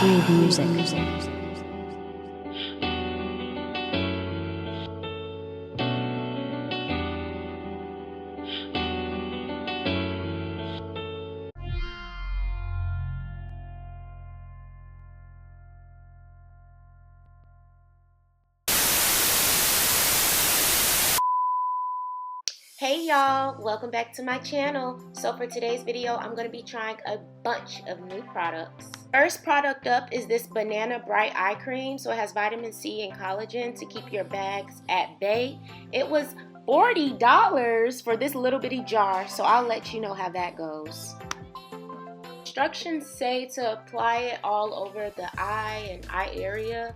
Groove music. Hey y'all, welcome back to my channel. So for today's video, I'm going to be trying a bunch of new products. First product up is this Banana Bright Eye Cream. So it has vitamin C and collagen to keep your bags at bay. It was $40 for this little bitty jar, so I'll let you know how that goes. Instructions say to apply it all over the eye and eye area.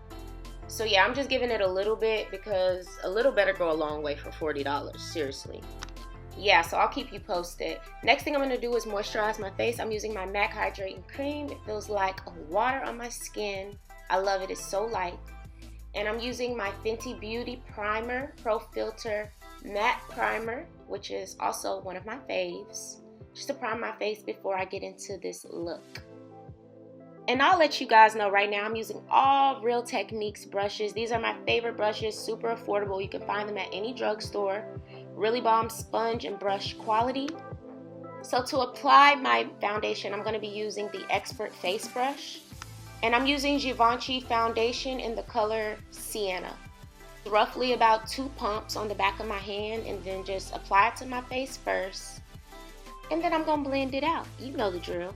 So yeah, I'm just giving it a little bit because a little better go a long way for $40, seriously. Yeah, so I'll keep you posted. Next thing I'm going to do is moisturize my face. I'm using my MAC Hydrating Cream. It feels like water on my skin. I love it. It's so light. And I'm using my Fenty Beauty Primer Pro Filter Matte Primer, which is also one of my faves, just to prime my face before I get into this look. And I'll let you guys know right now, I'm using all Real Techniques brushes. These are my favorite brushes, super affordable. You can find them at any drugstore. Really bomb sponge and brush quality. So to apply my foundation, I'm going to be using the Expert Face Brush. And I'm using Givenchy foundation in the color Sienna. Roughly about 2 pumps on the back of my hand, and then just apply it to my face first. And then I'm going to blend it out. You know the drill.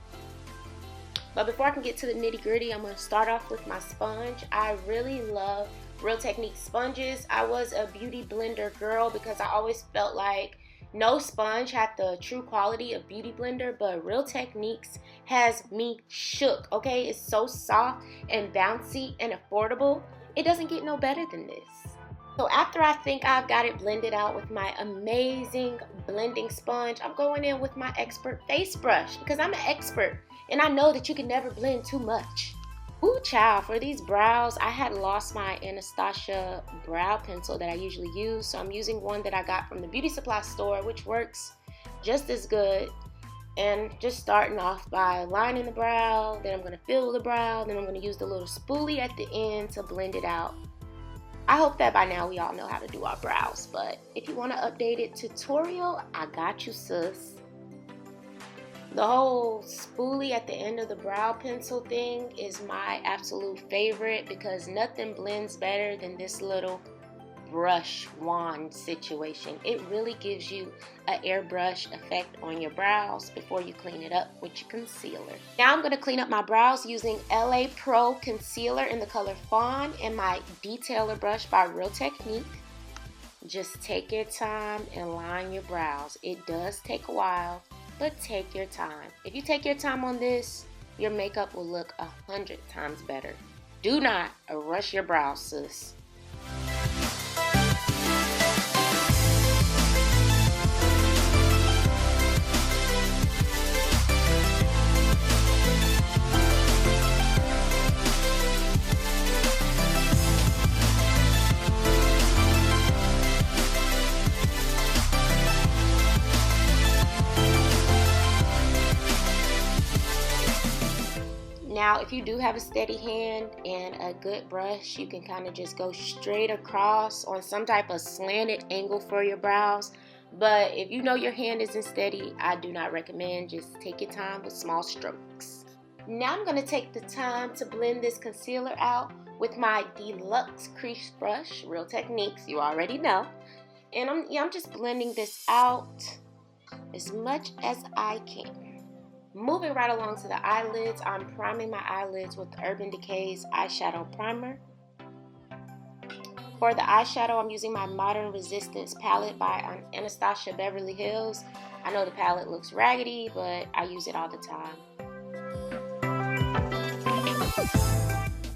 But before I can get to the nitty gritty, I'm going to start off with my sponge. I really love Real Techniques sponges. I was a beauty blender girl because I always felt like no sponge had the true quality of beauty blender, but Real Techniques has me shook, okay? It's so soft and bouncy and affordable. It doesn't get no better than this. So after I think I've got it blended out with my amazing blending sponge, I'm going in with my Expert Face Brush because I'm an expert. And I know that you can never blend too much. Ooh, child, for these brows, I had lost my Anastasia brow pencil that I usually use. So I'm using one that I got from the beauty supply store, which works just as good. And just starting off by lining the brow, then I'm going to fill the brow, then I'm going to use the little spoolie at the end to blend it out. I hope that by now we all know how to do our brows. But if you want an updated tutorial, I got you, sis. The whole spoolie at the end of the brow pencil thing is my absolute favorite because nothing blends better than this little brush wand situation. It really gives you an airbrush effect on your brows before you clean it up with your concealer. Now I'm going to clean up my brows using LA Pro Concealer in the color Fawn and my Detailer brush by Real Technique. Just take your time and line your brows. It does take a while, but take your time. If you take your time on this, your makeup will look 100 times better. Do not rush your brows, sis. Now, if you do have a steady hand and a good brush, you can kind of just go straight across on some type of slanted angle for your brows. But if you know your hand isn't steady, I do not recommend. Just take your time with small strokes. Now I'm going to take the time to blend this concealer out with my Deluxe Crease Brush, Real Techniques, you already know. And I'm just blending this out as much as I can. Moving right along to the eyelids, I'm priming my eyelids with Urban Decay's Eyeshadow Primer. For the eyeshadow, I'm using my Modern Resistance palette by Anastasia Beverly Hills. I know the palette looks raggedy, but I use it all the time.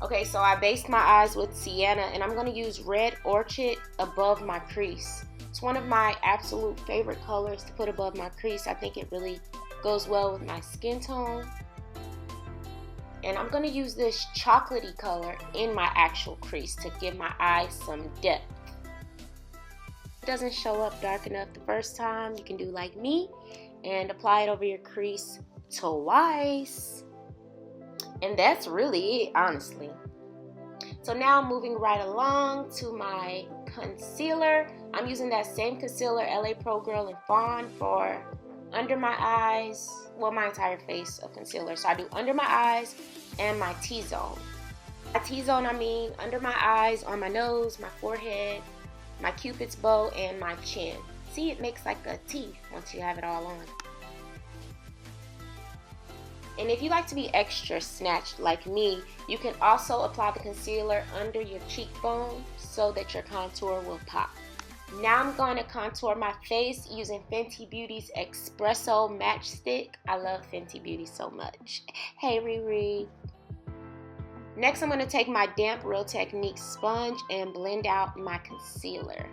Okay, so I based my eyes with Sienna, and I'm going to use Red Orchid above my crease. It's one of my absolute favorite colors to put above my crease. I think it really goes well with my skin tone. And I'm going to use this chocolatey color in my actual crease to give my eyes some depth. If it doesn't show up dark enough the first time, you can do like me and apply it over your crease twice. And that's really it, honestly. So now I'm moving right along to my concealer. I'm using that same concealer, LA Pro Girl in Fawn, for under my eyes, well, my entire face of concealer. So I do under my eyes and my T-zone. By T-zone, I mean under my eyes, on my nose, my forehead, my cupid's bow, and my chin. See, it makes like a T once you have it all on. And if you like to be extra snatched like me, you can also apply the concealer under your cheekbone so that your contour will pop. Now I'm going to contour my face using Fenty Beauty's Espresso Matchstick. I love Fenty Beauty so much. Hey Riri. Next I'm going to take my damp Real Techniques sponge and blend out my concealer.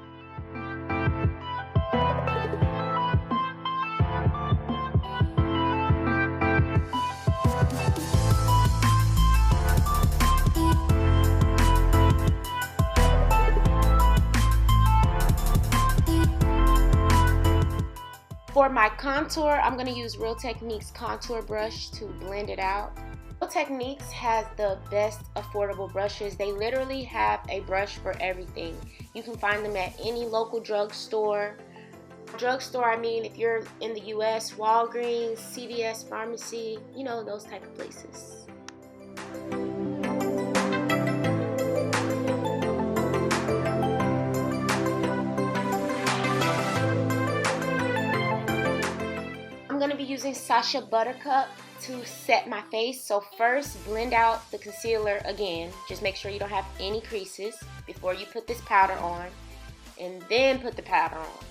For my contour, I'm going to use Real Techniques contour brush to blend it out. Real Techniques has the best affordable brushes. They literally have a brush for everything. You can find them at any local drugstore. Drugstore, I mean, if you're in the US, Walgreens, CVS Pharmacy, you know, those type of places. I'm going to be using Sacha Buttercup to set my face. So first, blend out the concealer again. Just make sure you don't have any creases before you put this powder on, and then put the powder on.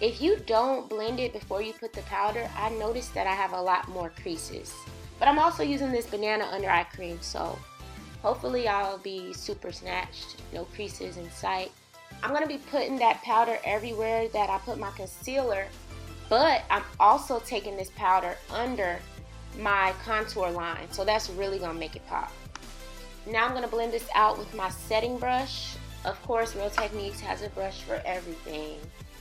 If you don't blend it before you put the powder, I noticed that I have a lot more creases. But I'm also using this banana under eye cream, so hopefully I'll be super snatched, no creases in sight. I'm going to be putting that powder everywhere that I put my concealer, but I'm also taking this powder under my contour line, so that's really going to make it pop. Now I'm going to blend this out with my setting brush. Of course, Real Techniques has a brush for everything.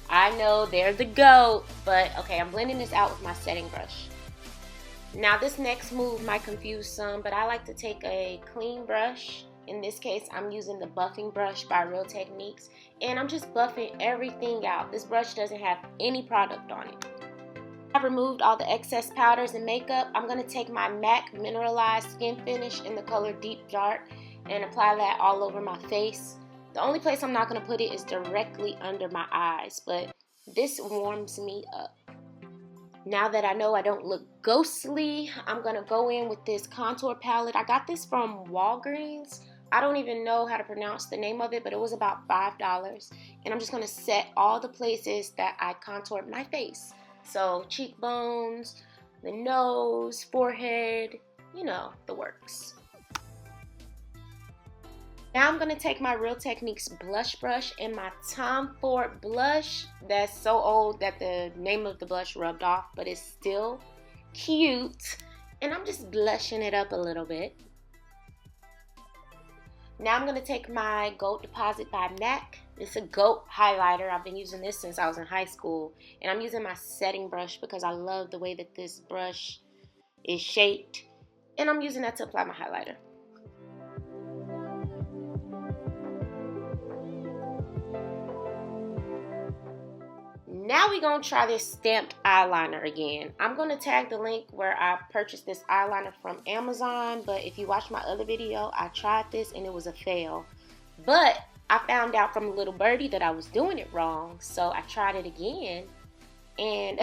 I know they're the GOAT, but okay, I'm blending this out with my setting brush. Now this next move might confuse some, but I like to take a clean brush. In this case, I'm using the buffing brush by Real Techniques, and I'm just buffing everything out. This brush doesn't have any product on it. I've removed all the excess powders and makeup. I'm going to take my MAC Mineralized Skin Finish in the color Deep Dark and apply that all over my face. The only place I'm not going to put it is directly under my eyes, but this warms me up. Now that I know I don't look ghostly, I'm going to go in with this contour palette. I got this from Walgreens. I don't even know how to pronounce the name of it, but it was about $5. And I'm just going to set all the places that I contoured my face. So cheekbones, the nose, forehead, you know, the works. Now I'm going to take my Real Techniques blush brush and my Tom Ford blush that's so old that the name of the blush rubbed off, but it's still cute. And I'm just blushing it up a little bit. Now I'm going to take my Gold Deposit by MAC. It's a GOAT highlighter. I've been using this since I was in high school. And I'm using my setting brush because I love the way that this brush is shaped. And I'm using that to apply my highlighter. Now we're going to try this stamped eyeliner again. I'm going to tag the link where I purchased this eyeliner from Amazon, but if you watch my other video, I tried this and it was a fail. But I found out from a little birdie that I was doing it wrong, so I tried it again, and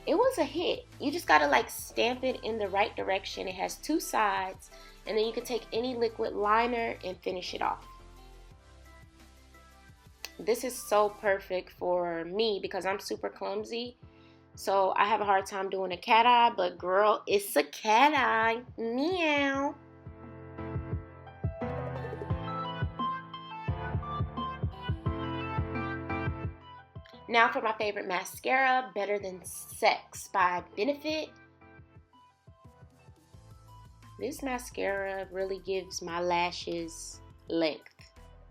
it was a hit. You just got to like stamp it in the right direction. It has two sides, and then you can take any liquid liner and finish it off. This is so perfect for me because I'm super clumsy. So I have a hard time doing a cat eye, but girl, it's a cat eye. Meow. Now for my favorite mascara, Better Than Sex by Benefit. This mascara really gives my lashes length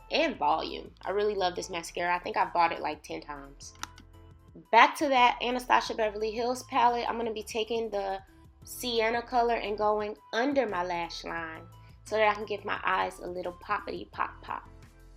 and volume. I really love this mascara. I think I've bought it like 10 times. Back to that Anastasia Beverly Hills palette, I'm going to be taking the sienna color and going under my lash line so that I can give my eyes a little poppity pop pop.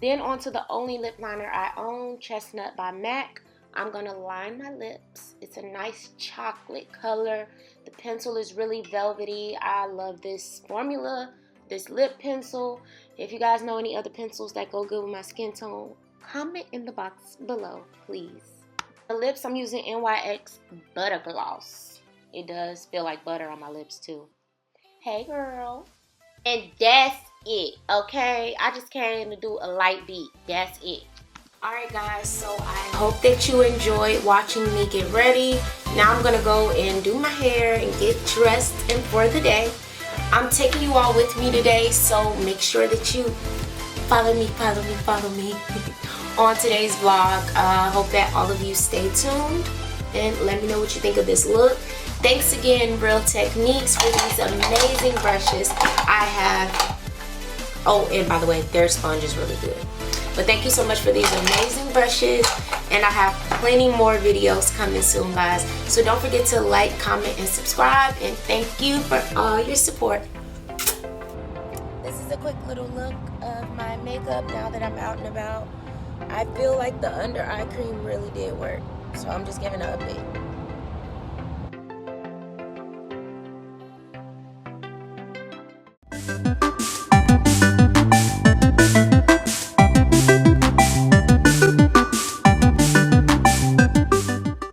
Then onto the only lip liner I own, Chestnut by MAC. I'm going to line my lips. It's a nice chocolate color. The pencil is really velvety. I love this formula, this lip pencil. If you guys know any other pencils that go good with my skin tone, comment in the box below, please. The lips, I'm using NYX Butter Gloss. It does feel like butter on my lips too. Hey girl. And that's it, okay? I just came to do a light beat. That's it. Alright guys, so I hope that you enjoyed watching me get ready. Now I'm gonna go and do my hair and get dressed and for the day. I'm taking you all with me today, so make sure that you follow me on today's vlog. Hope that all of you stay tuned and let me know what you think of this look. Thanks again, Real Techniques, for these amazing brushes I have. Oh, and by the way, their sponge is really good. But thank you so much for these amazing brushes, and I have plenty more videos coming soon, guys. So don't forget to like, comment, and subscribe, and thank you for all your support. This is a quick little look of my makeup now that I'm out and about. I feel like the under eye cream really did work, so I'm just giving an update.